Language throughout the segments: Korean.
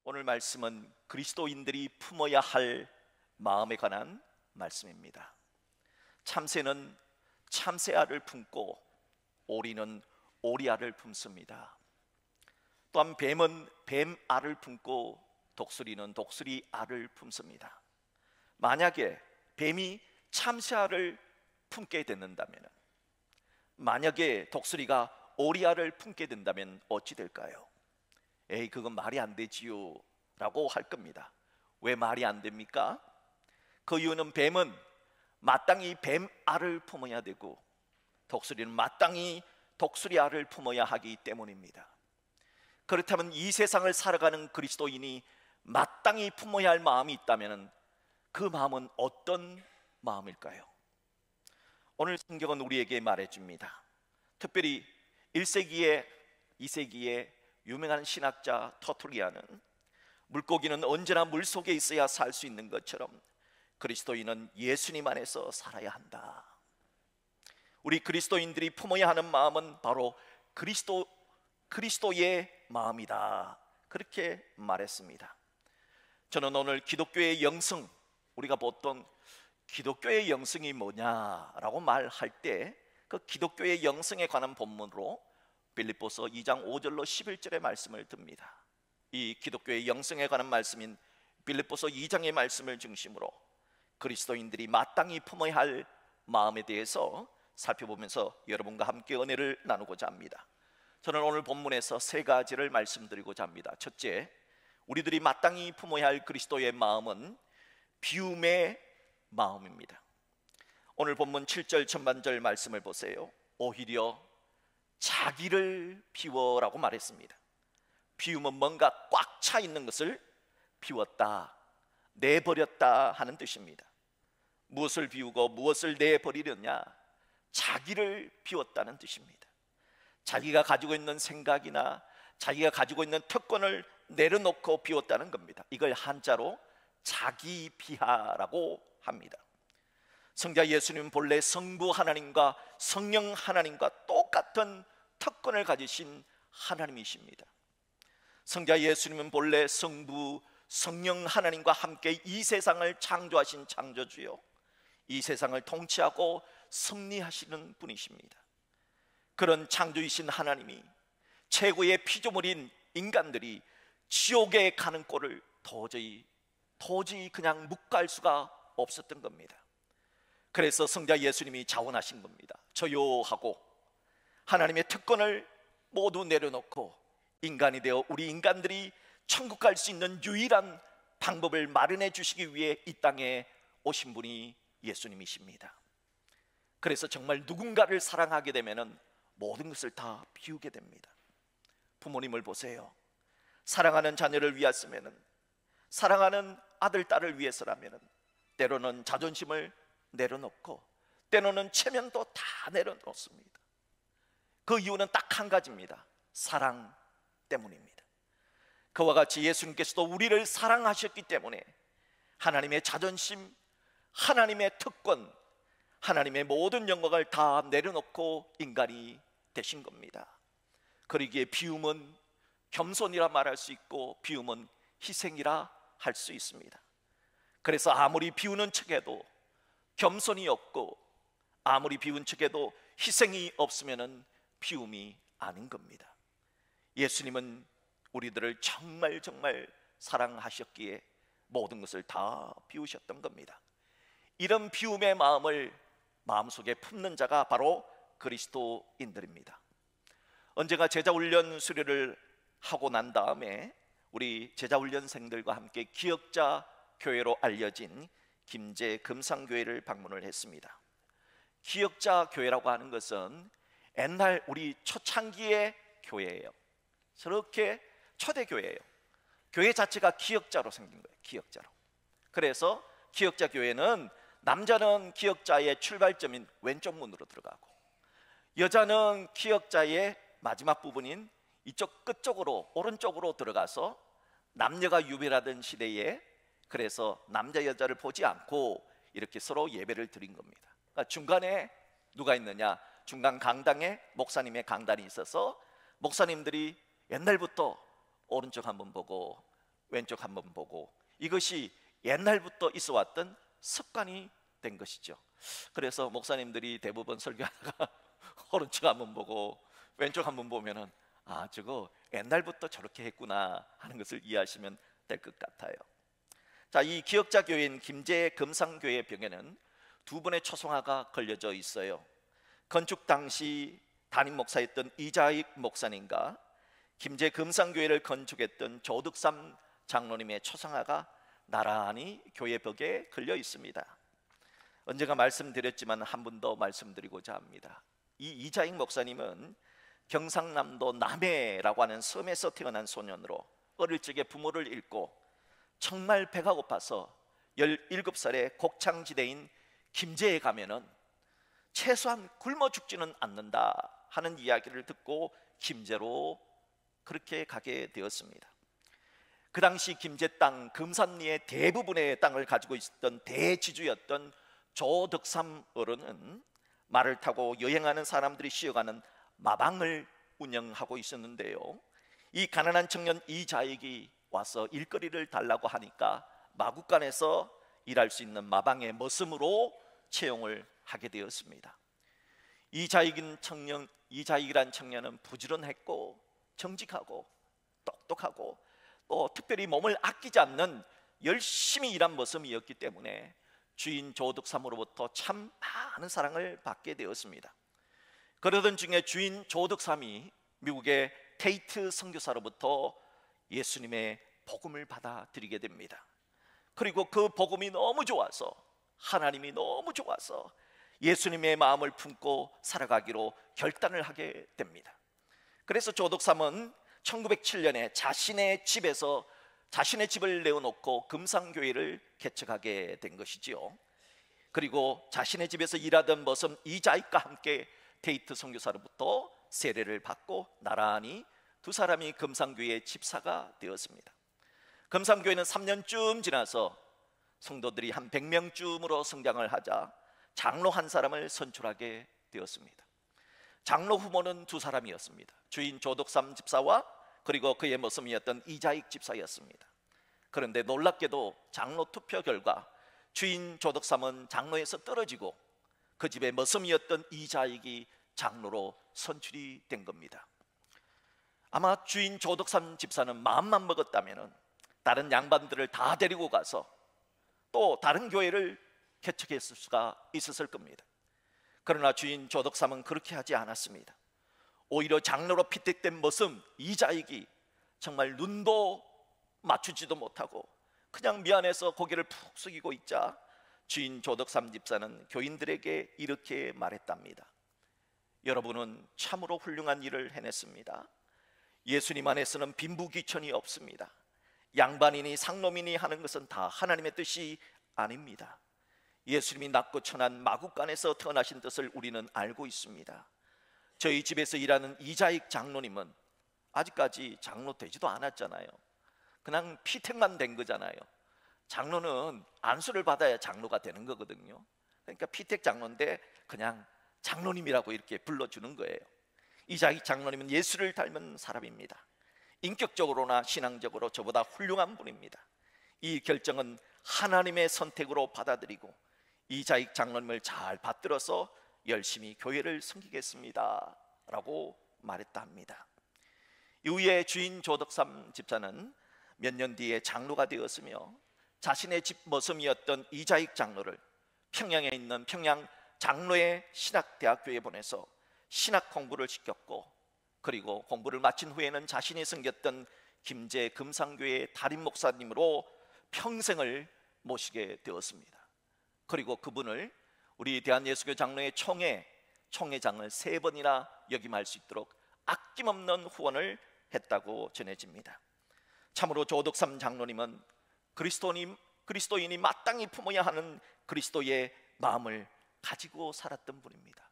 오늘 말씀은 그리스도인들이 품어야 할 마음에 관한 말씀입니다. 참새는 참새알을 품고 오리는 오리알을 품습니다. 또한 뱀은 뱀알을 품고 독수리는 독수리알을 품습니다. 만약에 뱀이 참새알을 품게 된다면, 만약에 독수리가 오리알을 품게 된다면 어찌 될까요? 에이, 그건 말이 안 되지요 라고 할 겁니다. 왜 말이 안 됩니까? 그 이유는 뱀은 마땅히 뱀알을 품어야 되고 독수리는 마땅히 독수리알을 품어야 하기 때문입니다. 그렇다면 이 세상을 살아가는 그리스도인이 마땅히 품어야 할 마음이 있다면 그 마음은 어떤 마음일까요? 오늘 성경은 우리에게 말해줍니다. 특별히 1세기에 2세기에 유명한 신학자 터툴리안은 물고기는 언제나 물속에 있어야 살 수 있는 것처럼 그리스도인은 예수님 안에서 살아야 한다. 우리 그리스도인들이 품어야 하는 마음은 바로 그리스도의 마음이다, 그렇게 말했습니다. 저는 오늘 기독교의 영성, 우리가 보통 기독교의 영성이 뭐냐라고 말할 때 그 기독교의 영성에 관한 본문으로 빌립보서 2장 5절로 11절의 말씀을 듭니다. 이 기독교의 영성에 관한 말씀인 빌립보서 2장의 말씀을 중심으로 그리스도인들이 마땅히 품어야 할 마음에 대해서 살펴보면서 여러분과 함께 은혜를 나누고자 합니다. 저는 오늘 본문에서 세 가지를 말씀드리고자 합니다. 첫째, 우리들이 마땅히 품어야 할 그리스도의 마음은 비움의 마음입니다. 오늘 본문 7절 전반절 말씀을 보세요. 오히려 자기를 비워라고 말했습니다. 비움은 뭔가 꽉 차 있는 것을 비웠다, 내버렸다 하는 뜻입니다. 무엇을 비우고 무엇을 내버리느냐? 자기를 비웠다는 뜻입니다. 자기가 가지고 있는 생각이나 자기가 가지고 있는 특권을 내려놓고 비웠다는 겁니다. 이걸 한자로 자기 비하라고 합니다. 성자 예수님은 본래 성부 하나님과 성령 하나님과 똑같은 특권을 가지신 하나님이십니다. 성자 예수님은 본래 성부 성령 하나님과 함께 이 세상을 창조하신 창조주요, 이 세상을 통치하고 섭리하시는 분이십니다. 그런 창조이신 하나님이 최고의 피조물인 인간들이 지옥에 가는 꼴을 도저히 그냥 묵갈 수가 없었던 겁니다. 그래서 성자 예수님이 자원하신 겁니다. 저요 하고 하나님의 특권을 모두 내려놓고 인간이 되어 우리 인간들이 천국 갈 수 있는 유일한 방법을 마련해 주시기 위해 이 땅에 오신 분이 예수님이십니다. 그래서 정말 누군가를 사랑하게 되면 모든 것을 다 비우게 됩니다. 부모님을 보세요. 사랑하는 자녀를 위해서면은, 사랑하는 아들 딸을 위해서라면은 때로는 자존심을 내려놓고 때로는 체면도 다 내려놓습니다. 그 이유는 딱 한 가지입니다. 사랑 때문입니다. 그와 같이 예수님께서도 우리를 사랑하셨기 때문에 하나님의 자존심, 하나님의 특권, 하나님의 모든 영광을 다 내려놓고 인간이 되신 겁니다. 그러기에 비움은 겸손이라 말할 수 있고 비움은 희생이라 할 수 있습니다. 그래서 아무리 비우는 척해도 겸손이 없고 아무리 비운 척해도 희생이 없으면 비움이 아닌 겁니다. 예수님은 우리들을 정말 사랑하셨기에 모든 것을 다 비우셨던 겁니다. 이런 비움의 마음을 마음속에 품는 자가 바로 그리스도인들입니다. 언젠가 제자훈련 수료를 하고 난 다음에 우리 제자훈련생들과 함께 기역자 교회로 알려진 김제 금상교회를 방문을 했습니다. 기역자 교회라고 하는 것은 옛날 우리 초창기의 교회예요. 저렇게 초대교회예요. 교회 자체가 기역자로 생긴 거예요. 기역자로. 그래서 기역자 교회는 남자는 기역자의 출발점인 왼쪽 문으로 들어가고 여자는 기역자의 마지막 부분인 이쪽 끝쪽으로 오른쪽으로 들어가서 남녀가 유별하던 시대에 그래서 남자 여자를 보지 않고 이렇게 서로 예배를 드린 겁니다. 그러니까 중간에 누가 있느냐? 중간 강당에 목사님의 강단이 있어서 목사님들이 옛날부터 오른쪽 한번 보고 왼쪽 한번 보고, 이것이 옛날부터 있어 왔던 습관이 된 것이죠. 그래서 목사님들이 대부분 설교하다가 오른쪽 한번 보고 왼쪽 한번 보면은 저거 옛날부터 저렇게 했구나 하는 것을 이해하시면 될 것 같아요. 자, 이 기역자 교회인 김제 금상교회 벽에는 두 분의 초성화가 걸려져 있어요. 건축 당시 담임 목사였던 이자익 목사님과 김제 금상교회를 건축했던 조득삼 장로님의 초상화가 나란히 교회 벽에 걸려 있습니다. 언젠가 말씀드렸지만 한 번 더 말씀드리고자 합니다. 이 이자익 목사님은 경상남도 남해라고 하는 섬에서 태어난 소년으로 어릴 적에 부모를 잃고 정말 배가 고파서 17살에 곡창지대인 김제에 가면은 최소한 굶어 죽지는 않는다 하는 이야기를 듣고 김제로 그렇게 가게 되었습니다. 그 당시 김제 땅 금산리의 대부분의 땅을 가지고 있었던 대지주였던 조덕삼 어른은 말을 타고 여행하는 사람들이 쉬어가는 마방을 운영하고 있었는데요, 이 가난한 청년 이자익이 와서 일거리를 달라고 하니까 마구간에서 일할 수 있는 마방의 머슴으로 채용을 하게 되었습니다. 이자익이란 청년은 부지런했고 정직하고 똑똑하고 또 특별히 몸을 아끼지 않는 열심히 일한 머슴이었기 때문에 주인 조덕삼으로부터 참 많은 사랑을 받게 되었습니다. 그러던 중에 주인 조덕삼이 미국의 테이트 선교사로부터 예수님의 복음을 받아들이게 됩니다. 그리고 그 복음이 너무 좋아서, 하나님이 너무 좋아서 예수님의 마음을 품고 살아가기로 결단을 하게 됩니다. 그래서 조덕삼은 1907년에 자신의 집을 내어놓고 금상교회를 개척하게 된 것이지요. 그리고 자신의 집에서 일하던 머슴 이자익과 함께 데이트 선교사로부터 세례를 받고 나란히 두 사람이 금상교회의 집사가 되었습니다. 금상교회는 3년쯤 지나서 성도들이 한 100명쯤으로 성장을 하자 장로 한 사람을 선출하게 되었습니다. 장로 후보는 두 사람이었습니다. 주인 조덕삼 집사와 그리고 그의 머슴이었던 이자익 집사였습니다. 그런데 놀랍게도 장로 투표 결과 주인 조덕삼은 장로에서 떨어지고 그 집의 머슴이었던 이자익이 장로로 선출이 된 겁니다. 아마 주인 조덕삼 집사는 마음만 먹었다면 다른 양반들을 다 데리고 가서 또 다른 교회를 개척했을 수가 있었을 겁니다. 그러나 주인 조덕삼은 그렇게 하지 않았습니다. 오히려 장로로 피택된 머슴 이자익이 정말 눈도 맞추지도 못하고 그냥 미안해서 고개를 푹 숙이고 있자 주인 조덕삼 집사는 교인들에게 이렇게 말했답니다. 여러분은 참으로 훌륭한 일을 해냈습니다. 예수님 안에서는 빈부귀천이 없습니다. 양반이니 상놈이니 하는 것은 다 하나님의 뜻이 아닙니다. 예수님이 낮고 천한 마국간에서 태어나신 뜻을 우리는 알고 있습니다. 저희 집에서 일하는 이자익 장로님은 아직까지 장로 되지도 않았잖아요. 그냥 피택만 된 거잖아요. 장로는 안수를 받아야 장로가 되는 거거든요. 그러니까 피택 장로인데 그냥 장로님이라고 이렇게 불러주는 거예요. 이자익 장로님은 예수를 닮은 사람입니다. 인격적으로나 신앙적으로 저보다 훌륭한 분입니다. 이 결정은 하나님의 선택으로 받아들이고 이자익 장로님을 잘 받들어서 열심히 교회를 섬기겠습니다 라고 말했다 합니다. 이후에 주인 조덕삼 집사는 몇 년 뒤에 장로가 되었으며 자신의 집 머슴이었던 이자익 장로를 평양에 있는 평양 장로의 신학대학교에 보내서 신학 공부를 시켰고, 그리고 공부를 마친 후에는 자신이 섬겼던 김제 금상교회의 담임 목사님으로 평생을 모시게 되었습니다. 그리고 그분을 우리 대한예수교 장로회 총회장을 3번이나 역임할 수 있도록 아낌없는 후원을 했다고 전해집니다. 참으로 조덕삼 장로님은 그리스도인이 마땅히 품어야 하는 그리스도의 마음을 가지고 살았던 분입니다.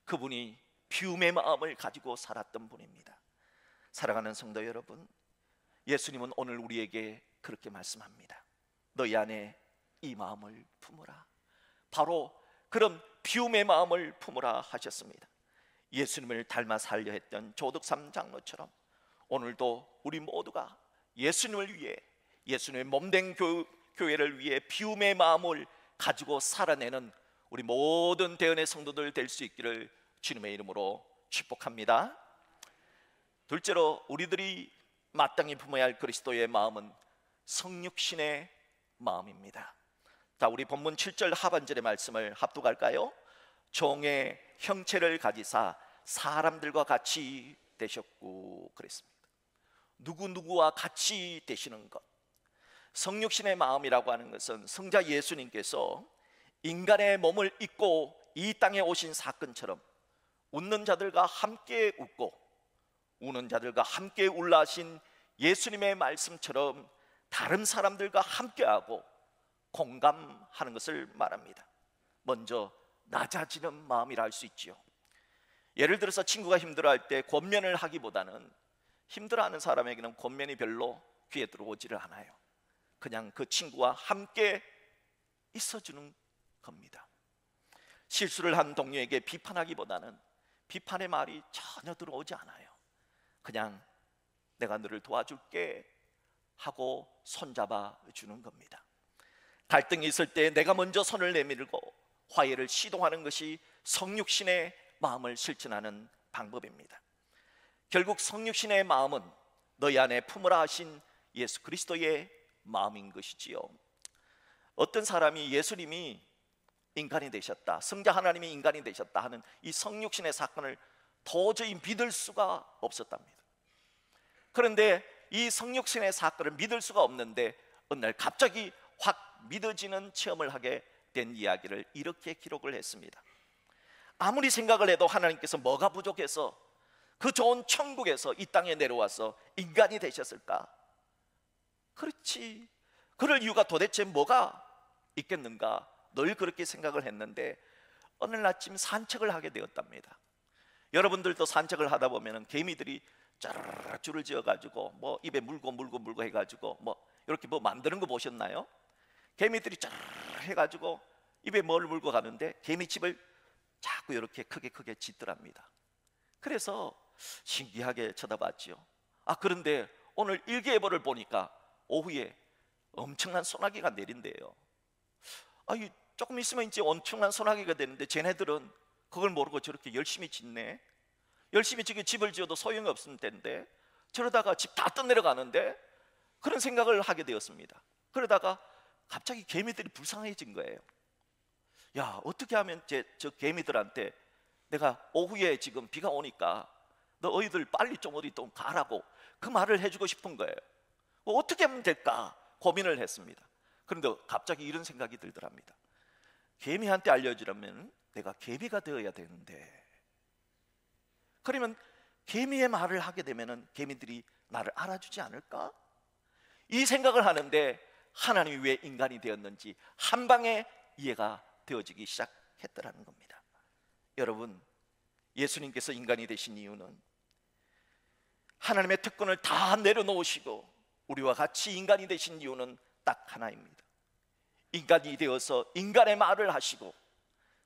그분이 비움의 마음을 가지고 살았던 분입니다. 사랑하는 성도 여러분, 예수님은 오늘 우리에게 그렇게 말씀합니다. 너희 안에 이 마음을 품으라. 바로 그런 비움의 마음을 품으라 하셨습니다. 예수님을 닮아 살려 했던 조덕삼 장로처럼 오늘도 우리 모두가 예수님을 위해 예수님의 몸된 교회를 위해 비움의 마음을 가지고 살아내는 우리 모든 대언의 성도들 될 수 있기를 주님의 이름으로 축복합니다. 둘째로, 우리들이 마땅히 품어야 할 그리스도의 마음은 성육신의 마음입니다. 자, 우리 본문 7절 하반절의 말씀을 합독할까요? 종의 형체를 가지사 사람들과 같이 되셨고 그랬습니다. 누구누구와 같이 되시는 것, 성육신의 마음이라고 하는 것은 성자 예수님께서 인간의 몸을 입고 이 땅에 오신 사건처럼 웃는 자들과 함께 웃고 우는 자들과 함께 울라 하신 예수님의 말씀처럼 다른 사람들과 함께하고 공감하는 것을 말합니다. 먼저 낮아지는 마음이라 할 수 있지요. 예를 들어서 친구가 힘들어할 때 권면을 하기보다는 힘들어하는 사람에게는 권면이 별로 귀에 들어오지를 않아요. 그냥 그 친구와 함께 있어주는 겁니다. 실수를 한 동료에게 비판하기보다는 비판의 말이 전혀 들어오지 않아요. 그냥 내가 너를 도와줄게 하고 손잡아 주는 겁니다. 갈등이 있을 때 내가 먼저 손을 내밀고 화해를 시도하는 것이 성육신의 마음을 실천하는 방법입니다. 결국 성육신의 마음은 너희 안에 품으라 하신 예수 그리스도의 마음인 것이지요. 어떤 사람이 예수님이 인간이 되셨다, 성자 하나님이 인간이 되셨다 하는 이 성육신의 사건을 도저히 믿을 수가 없었답니다. 그런데 이 성육신의 사건을 믿을 수가 없는데 어느 날 갑자기 확 믿어지는 체험을 하게 된 이야기를 이렇게 기록을 했습니다. 아무리 생각을 해도 하나님께서 뭐가 부족해서 그 좋은 천국에서 이 땅에 내려와서 인간이 되셨을까? 그렇지, 그럴 이유가 도대체 뭐가 있겠는가? 늘 그렇게 생각을 했는데 어느 날 아침 산책을 하게 되었답니다. 여러분들도 산책을 하다 보면 개미들이 짜르르 줄을 지어가지고 뭐 입에 물고 해가지고 뭐 이렇게 뭐 만드는 거 보셨나요? 개미들이 짜르르 해가지고 입에 뭘 물고 가는데 개미집을 자꾸 이렇게 크게 짓더랍니다. 그래서 신기하게 쳐다봤죠. 그런데 오늘 일기예보를 보니까 오후에 엄청난 소나기가 내린대요. 조금 있으면 이제 엄청난 소나기가 되는데 쟤네들은 그걸 모르고 저렇게 열심히 짓네. 열심히 집을 지어도 소용이 없을 텐데 저러다가 집 다 떠내려가는데, 그런 생각을 하게 되었습니다. 그러다가 갑자기 개미들이 불쌍해진 거예요. 야, 어떻게 하면 저 개미들한테 내가 오후에 지금 비가 오니까 너희들 빨리 좀 어디 좀 가라고 그 말을 해주고 싶은 거예요. 어떻게 하면 될까 고민을 했습니다. 그런데 갑자기 이런 생각이 들더랍니다. 개미한테 알려주려면 내가 개미가 되어야 되는데, 그러면 개미의 말을 하게 되면 개미들이 나를 알아주지 않을까? 이 생각을 하는데 하나님이 왜 인간이 되었는지 한 방에 이해가 되어지기 시작했더라는 겁니다. 여러분, 예수님께서 인간이 되신 이유는 하나님의 특권을 다 내려놓으시고 우리와 같이 인간이 되신 이유는 딱 하나입니다. 인간이 되어서 인간의 말을 하시고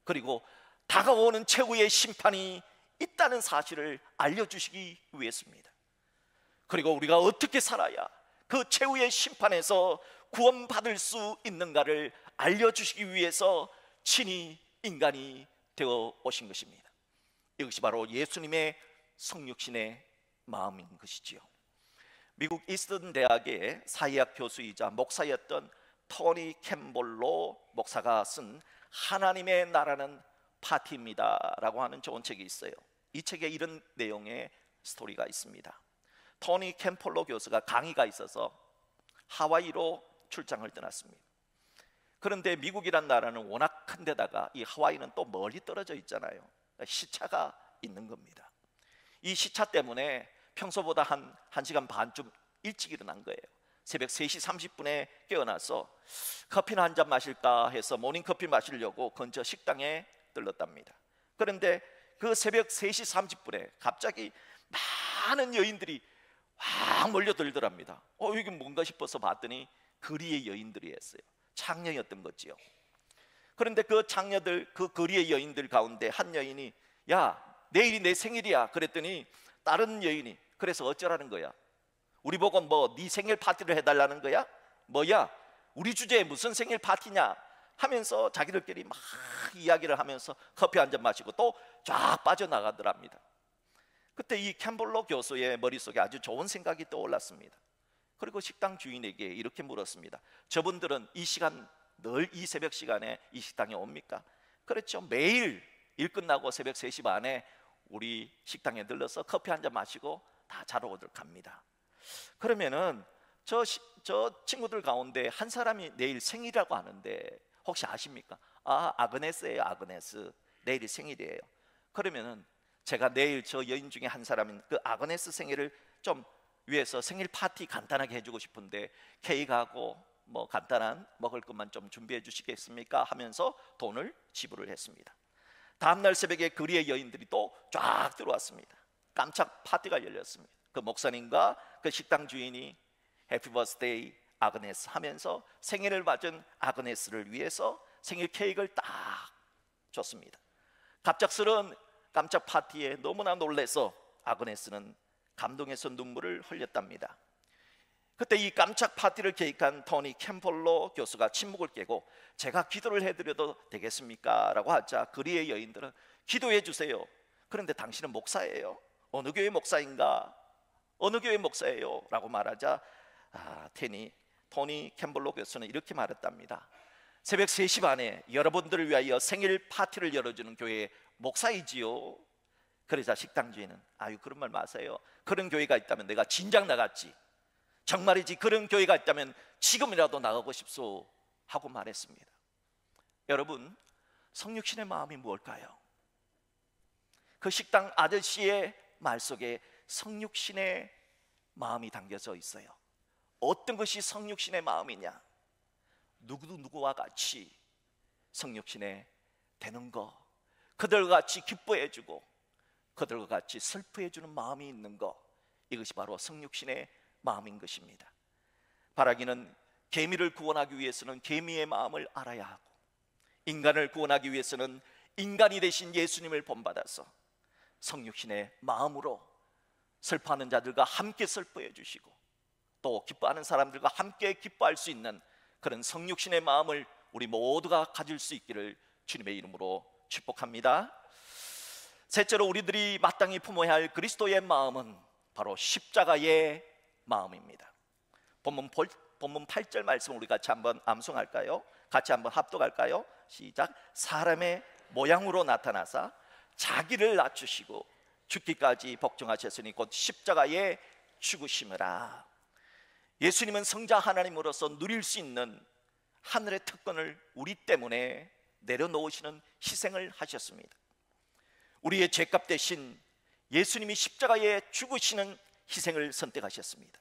그리고 다가오는 최후의 심판이 있다는 사실을 알려주시기 위해서입니다. 그리고 우리가 어떻게 살아야 그 최후의 심판에서 구원받을 수 있는가를 알려주시기 위해서 친히 인간이 되어 오신 것입니다. 이것이 바로 예수님의 성육신의 마음인 것이지요. 미국 이스턴 대학의 사회학 교수이자 목사였던 토니 캠볼로 목사가 쓴 하나님의 나라는 파티입니다 라고 하는 좋은 책이 있어요. 이 책에 이런 내용의 스토리가 있습니다. 토니 캠폴로 교수가 강의가 있어서 하와이로 출장을 떠났습니다. 그런데 미국이란 나라는 워낙 큰 데다가 이 하와이는 또 멀리 떨어져 있잖아요. 시차가 있는 겁니다. 이 시차 때문에 평소보다 한 1시간 반쯤 일찍 일어난 거예요. 새벽 3시 30분에 깨어나서 커피나 한 잔 마실까 해서 모닝커피 마시려고 근처 식당에 들렀답니다. 그런데 그 새벽 3시 30분에 갑자기 많은 여인들이 확 몰려들더랍니다. 이게 뭔가 싶어서 봤더니 거리의 여인들이 했어요. 창녀였던 거지요. 그런데 그 창녀들, 그 거리의 여인들 가운데 한 여인이 야, 내일이 내 생일이야 그랬더니 다른 여인이 그래서 어쩌라는 거야? 우리 보고 뭐 네 생일 파티를 해달라는 거야? 뭐야? 우리 주제에 무슨 생일 파티냐? 하면서 자기들끼리 막 이야기를 하면서 커피 한 잔 마시고 또 쫙 빠져나가더랍니다. 그때 이 캠벌로 교수의 머릿속에 아주 좋은 생각이 떠올랐습니다. 그리고 식당 주인에게 이렇게 물었습니다. 저분들은 이 시간, 늘 이 새벽 시간에 이 식당에 옵니까? 그렇죠. 매일 일 끝나고 새벽 3시 반에 우리 식당에 들러서 커피 한 잔 마시고 다 자러오들 갑니다. 그러면은 저 친구들 가운데 한 사람이 내일 생일이라고 하는데 혹시 아십니까? 아, 아그네스예요. 아그네스. 내일이 생일이에요. 그러면은 제가 내일 저 여인 중에 한 사람인 그 아그네스 생일을 좀 위해서 생일 파티 간단하게 해주고 싶은데 케이크하고 뭐 간단한 먹을 것만 좀 준비해 주시겠습니까? 하면서 돈을 지불을 했습니다. 다음날 새벽에 거리의 여인들이 또 쫙 들어왔습니다. 깜짝 파티가 열렸습니다. 그 목사님과 그 식당 주인이 해피 버스데이 아그네스 하면서 생일을 맞은 아그네스를 위해서 생일 케이크를 딱 줬습니다. 갑작스러운 깜짝 파티에 너무나 놀라서 아그네스는 감동해서 눈물을 흘렸답니다. 그때 이 깜짝 파티를 계획한 토니 캠폴로 교수가 침묵을 깨고 제가 기도를 해드려도 되겠습니까? 라고 하자 거리의 여인들은 기도해 주세요. 그런데 당신은 목사예요. 어느 교회 목사인가? 어느 교회 목사예요? 라고 말하자 토니 캠폴로 교수는 이렇게 말했답니다. 새벽 3시 반에 여러분들을 위하여 생일 파티를 열어주는 교회의 목사이지요. 그러자 식당 주인은 아유 그런 말 마세요. 그런 교회가 있다면 내가 진작 나갔지. 정말이지 그런 교회가 있다면 지금이라도 나가고 싶소 하고 말했습니다. 여러분, 성육신의 마음이 무엇일까요? 그 식당 아저씨의 말 속에 성육신의 마음이 담겨져 있어요. 어떤 것이 성육신의 마음이냐? 누구도 누구와 같이 성육신에 되는 거, 그들과 같이 기뻐해주고 그들과 같이 슬퍼해주는 마음이 있는 거, 이것이 바로 성육신의 마음인 것입니다. 바라기는 개미를 구원하기 위해서는 개미의 마음을 알아야 하고 인간을 구원하기 위해서는 인간이 되신 예수님을 본받아서 성육신의 마음으로 슬퍼하는 자들과 함께 슬퍼해 주시고 또 기뻐하는 사람들과 함께 기뻐할 수 있는 그런 성육신의 마음을 우리 모두가 가질 수 있기를 주님의 이름으로 축복합니다. 셋째로 우리들이 마땅히 품어야 할 그리스도의 마음은 바로 십자가의 마음입니다. 본문 8절 말씀 우리 같이 한번 암송할까요? 같이 한번 합독할까요? 시작. 사람의 모양으로 나타나사 자기를 낮추시고 죽기까지 복종하셨으니 곧 십자가에 죽으심이라. 예수님은 성자 하나님으로서 누릴 수 있는 하늘의 특권을 우리 때문에 내려놓으시는 희생을 하셨습니다. 우리의 죄값 대신 예수님이 십자가에 죽으시는 희생을 선택하셨습니다.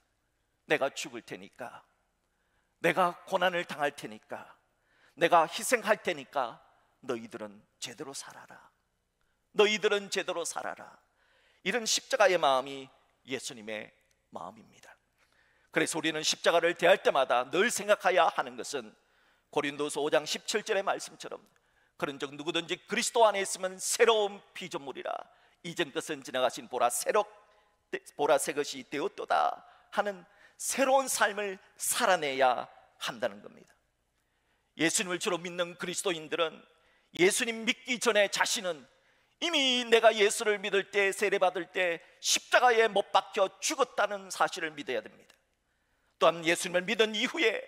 내가 죽을 테니까, 내가 고난을 당할 테니까, 내가 희생할 테니까 너희들은 제대로 살아라. 너희들은 제대로 살아라. 이런 십자가의 마음이 예수님의 마음입니다. 그래서 우리는 십자가를 대할 때마다 늘 생각해야 하는 것은 고린도서 5장 17절의 말씀처럼 그런즉 누구든지 그리스도 안에 있으면 새로운 피조물이라 이전 것은 지나가신 보라 새 것이 되었도다 하는 새로운 삶을 살아내야 한다는 겁니다. 예수님을 주로 믿는 그리스도인들은 예수님 믿기 전에 자신은 이미 내가 예수를 믿을 때, 세례받을 때 십자가에 못 박혀 죽었다는 사실을 믿어야 됩니다. 또한 예수님을 믿은 이후에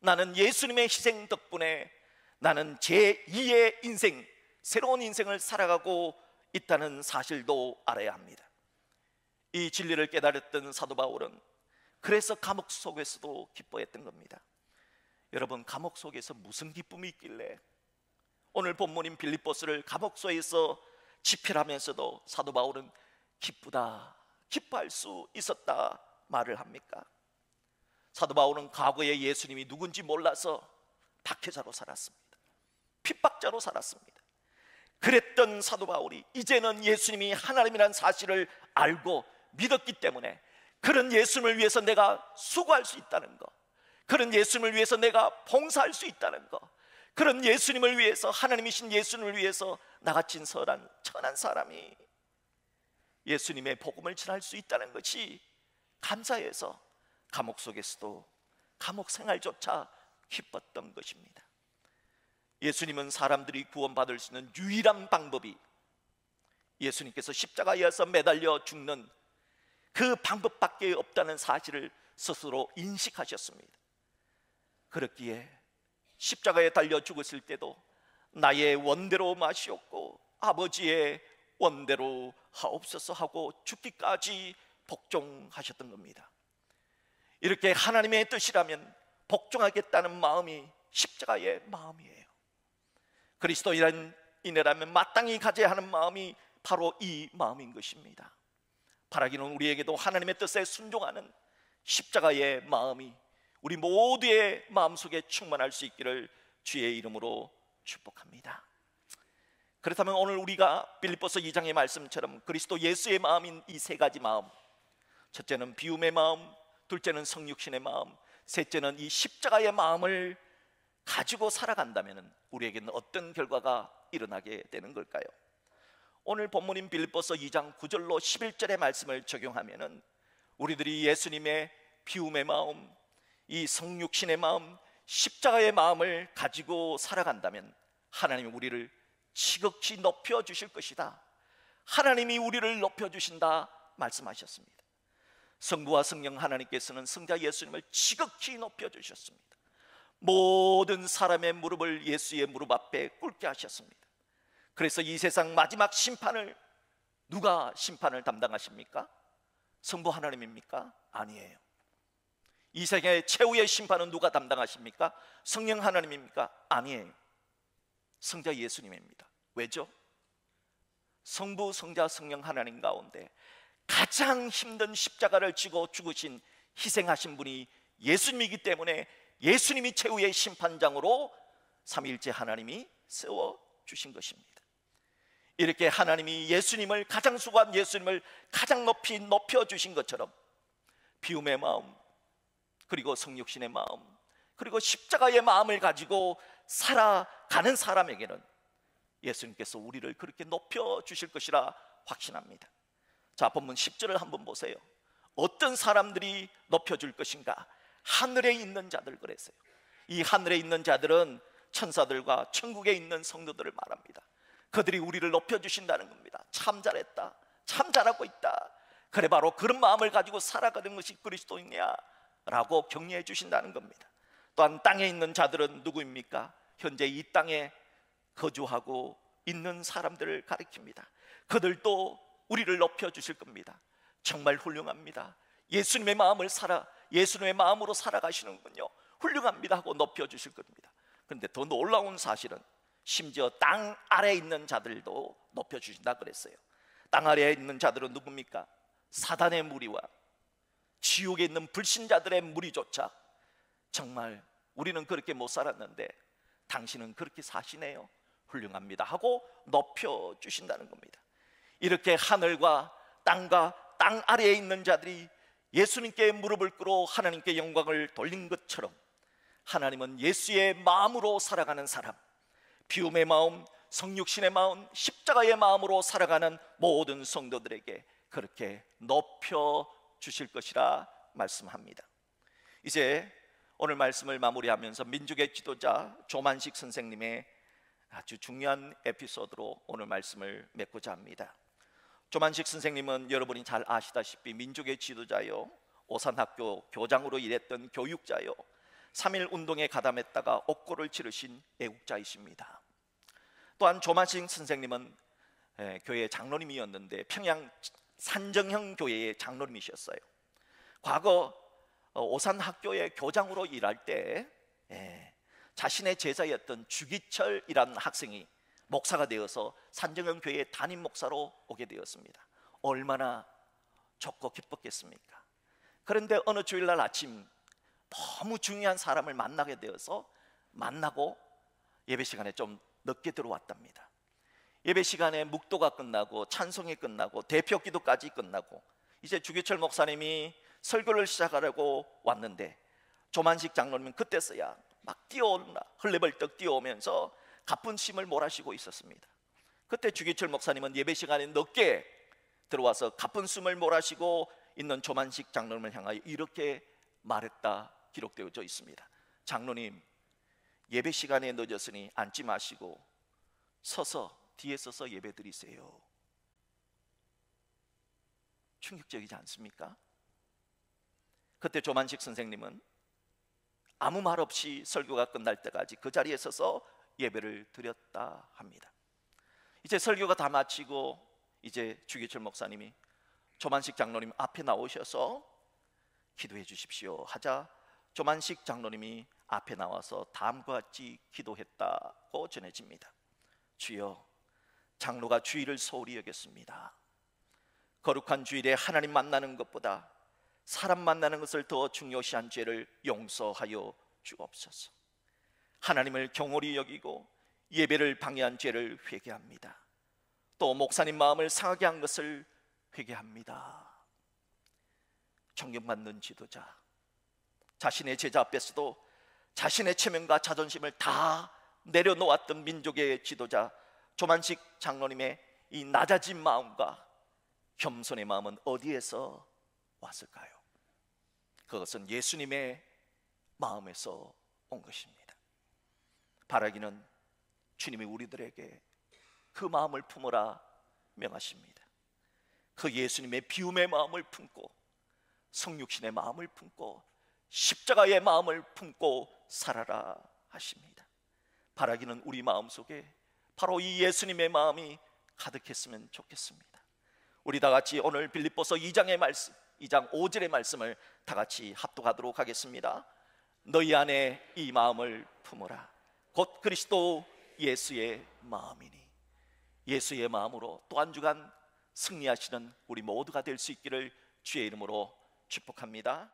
나는 예수님의 희생 덕분에 나는 제2의 인생, 새로운 인생을 살아가고 있다는 사실도 알아야 합니다. 이 진리를 깨달았던 사도 바울은 그래서 감옥 속에서도 기뻐했던 겁니다. 여러분, 감옥 속에서 무슨 기쁨이 있길래 오늘 본문인 빌립보스를 감옥소에서 집필하면서도 사도 바울은 기쁘다, 기뻐할 수 있었다 말을 합니까? 사도 바울은 과거에 예수님이 누군지 몰라서 박해자로 살았습니다. 핍박자로 살았습니다. 그랬던 사도 바울이 이제는 예수님이 하나님이라는 사실을 알고 믿었기 때문에 그런 예수님을 위해서 내가 수고할 수 있다는 것, 그런 예수님을 위해서 내가 봉사할 수 있다는 것, 그런 예수님을 위해서, 하나님이신 예수님을 위해서 나같이 천한 사람이 예수님의 복음을 전할 수 있다는 것이 감사해서 감옥 속에서도 감옥 생활조차 기뻤던 것입니다. 예수님은 사람들이 구원받을 수 있는 유일한 방법이 예수님께서 십자가에서 매달려 죽는 그 방법밖에 없다는 사실을 스스로 인식하셨습니다. 그렇기에 십자가에 달려 죽으실 때도 나의 원대로 마시옵고 아버지의 원대로 하옵소서 하고 죽기까지 복종하셨던 겁니다. 이렇게 하나님의 뜻이라면 복종하겠다는 마음이 십자가의 마음이에요. 그리스도인이라면 마땅히 가져야 하는 마음이 바로 이 마음인 것입니다. 바라기는 우리에게도 하나님의 뜻에 순종하는 십자가의 마음이 우리 모두의 마음속에 충만할 수 있기를 주의 이름으로 축복합니다. 그렇다면 오늘 우리가 빌립보서 2장의 말씀처럼 그리스도 예수의 마음인 이 세 가지 마음, 첫째는 비움의 마음, 둘째는 성육신의 마음, 셋째는 이 십자가의 마음을 가지고 살아간다면 우리에게는 어떤 결과가 일어나게 되는 걸까요? 오늘 본문인 빌립보서 2장 9절로 11절의 말씀을 적용하면 우리들이 예수님의 비움의 마음, 이 성육신의 마음, 십자가의 마음을 가지고 살아간다면 하나님이 우리를 지극히 높여주실 것이다, 하나님이 우리를 높여주신다 말씀하셨습니다. 성부와 성령 하나님께서는 성자 예수님을 지극히 높여주셨습니다. 모든 사람의 무릎을 예수의 무릎 앞에 꿇게 하셨습니다. 그래서 이 세상 마지막 심판을 누가 심판을 담당하십니까? 성부 하나님입니까? 아니에요. 이 세계의 최후의 심판은 누가 담당하십니까? 성령 하나님입니까? 아니에요. 성자 예수님입니다. 왜죠? 성부, 성자, 성령 하나님 가운데 가장 힘든 십자가를 지고 죽으신, 희생하신 분이 예수님이기 때문에 예수님이 최후의 심판장으로 삼위일체 하나님이 세워주신 것입니다. 이렇게 하나님이 예수님을, 가장 수고한 예수님을 가장 높이 높여주신 것처럼 비움의 마음, 그리고 성육신의 마음, 그리고 십자가의 마음을 가지고 살아가는 사람에게는 예수님께서 우리를 그렇게 높여주실 것이라 확신합니다. 자, 본문 10절을 한번 보세요. 어떤 사람들이 높여줄 것인가? 하늘에 있는 자들 그랬어요. 이 하늘에 있는 자들은 천사들과 천국에 있는 성도들을 말합니다. 그들이 우리를 높여주신다는 겁니다. 참 잘했다, 참 잘하고 있다, 그래 바로 그런 마음을 가지고 살아가는 것이 그리스도인이야 라고 격려해 주신다는 겁니다. 또한 땅에 있는 자들은 누구입니까? 현재 이 땅에 거주하고 있는 사람들을 가리킵니다. 그들도 우리를 높여주실 겁니다. 정말 훌륭합니다, 예수님의 마음으로 살아가시는군요, 훌륭합니다 하고 높여주실 겁니다. 그런데 더 놀라운 사실은 심지어 땅 아래에 있는 자들도 높여주신다 그랬어요. 땅 아래에 있는 자들은 누굽니까? 사단의 무리와 지옥에 있는 불신자들의 무리조차 정말 우리는 그렇게 못 살았는데 당신은 그렇게 사시네요, 훌륭합니다 하고 높여주신다는 겁니다. 이렇게 하늘과 땅과 땅 아래에 있는 자들이 예수님께 무릎을 꿇어 하나님께 영광을 돌린 것처럼 하나님은 예수의 마음으로 살아가는 사람, 비움의 마음, 성육신의 마음, 십자가의 마음으로 살아가는 모든 성도들에게 그렇게 높여주실 것이라 말씀합니다. 이제 오늘 말씀을 마무리하면서 민족의 지도자 조만식 선생님의 아주 중요한 에피소드로 오늘 말씀을 맺고자 합니다. 조만식 선생님은 여러분이 잘 아시다시피 민족의 지도자요, 오산학교 교장으로 일했던 교육자요, 3.1 운동에 가담했다가 옥고를 치르신 애국자이십니다. 또한 조만식 선생님은 교회 장로님이었는데 평양 산정형 교회의 장로님이셨어요. 과거 오산학교의 교장으로 일할 때 자신의 제자였던 주기철이라는 학생이 목사가 되어서 산정형 교회의 담임 목사로 오게 되었습니다. 얼마나 좋고 기뻤겠습니까? 그런데 어느 주일날 아침 너무 중요한 사람을 만나게 되어서 만나고 예배 시간에 좀 늦게 들어왔답니다. 예배 시간에 묵도가 끝나고 찬송이 끝나고 대표 기도까지 끝나고 이제 주기철 목사님이 설교를 시작하려고 왔는데 조만식 장로님은 그때서야 막 뛰어오르나 헐레벌떡 뛰어오면서 가쁜 침을 몰아쉬고 있었습니다. 그때 주기철 목사님은 예배 시간에 늦게 들어와서 가쁜 숨을 몰아쉬고 있는 조만식 장로님을 향하여 이렇게 말했다 기록되어져 있습니다. 장로님, 예배 시간에 늦었으니 앉지 마시고 뒤에 서서 예배 드리세요. 충격적이지 않습니까? 그때 조만식 선생님은 아무 말 없이 설교가 끝날 때까지 그 자리에 서서 예배를 드렸다 합니다. 이제 설교가 다 마치고 이제 주기철 목사님이 조만식 장로님 앞에 나오셔서 기도해 주십시오 하자 조만식 장로님이 앞에 나와서 다음과 같이 기도했다고 전해집니다. 주여, 장로가 주일을 소홀히 여겼습니다. 거룩한 주일에 하나님 만나는 것보다 사람 만나는 것을 더 중요시한 죄를 용서하여 주옵소서. 하나님을 경홀히 여기고 예배를 방해한 죄를 회개합니다. 또 목사님 마음을 상하게 한 것을 회개합니다. 존경받는 지도자, 자신의 제자 앞에서도 자신의 체면과 자존심을 다 내려놓았던 민족의 지도자 조만식 장로님의 이 낮아진 마음과 겸손의 마음은 어디에서 왔을까요? 그것은 예수님의 마음에서 온 것입니다. 바라기는 주님이 우리들에게 그 마음을 품으라 명하십니다. 그 예수님의 비움의 마음을 품고 성육신의 마음을 품고 십자가의 마음을 품고 살아라 하십니다. 바라기는 우리 마음속에 바로 이 예수님의 마음이 가득했으면 좋겠습니다. 우리 다 같이 오늘 빌립보서 2장의 말씀, 2장 5절의 말씀을 다 같이 합독하도록 하겠습니다. 너희 안에 이 마음을 품으라. 곧 그리스도 예수의 마음이니. 예수의 마음으로 또 한 주간 승리하시는 우리 모두가 될 수 있기를 주의 이름으로 축복합니다.